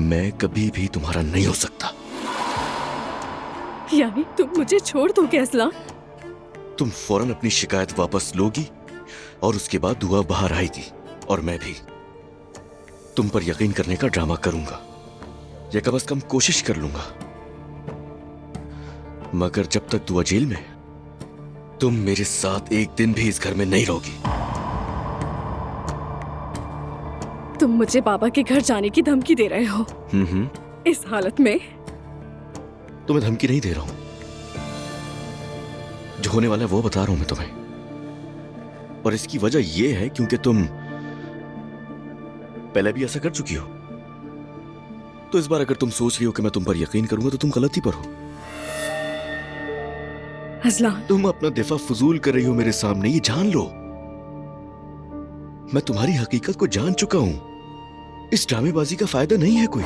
मैं कभी भी तुम्हारा नहीं हो सकता। यानी तुम मुझे छोड़ दोगे असलान? तुम फौरन अपनी शिकायत वापस लोगी और उसके बाद दुआ बाहर आएगी और मैं भी तुम पर यकीन करने का ड्रामा करूंगा, या कम से कम कोशिश कर लूंगा। मगर जब तक दुआ जेल में, तुम मेरे साथ एक दिन भी इस घर में नहीं रहोगी। तुम मुझे बाबा के घर जाने की धमकी दे रहे हो? इस हालत में? तुम्हें धमकी नहीं दे रहा हूं, जो होने वाला है वो बता रहा हूं मैं तुम्हें। और इसकी वजह यह है क्योंकि तुम पहले भी ऐसा कर चुकी हो। तो इस बार अगर तुम सोच रही हो कि मैं तुम पर यकीन करूंगा तो तुम गलती पर हो। असलान, तुम अपना दिफा फजूल कर रही हो मेरे सामने, ये जान लो। मैं तुम्हारी हकीकत को जान चुका हूं। इस ड्रामेबाजी का फायदा नहीं है कोई।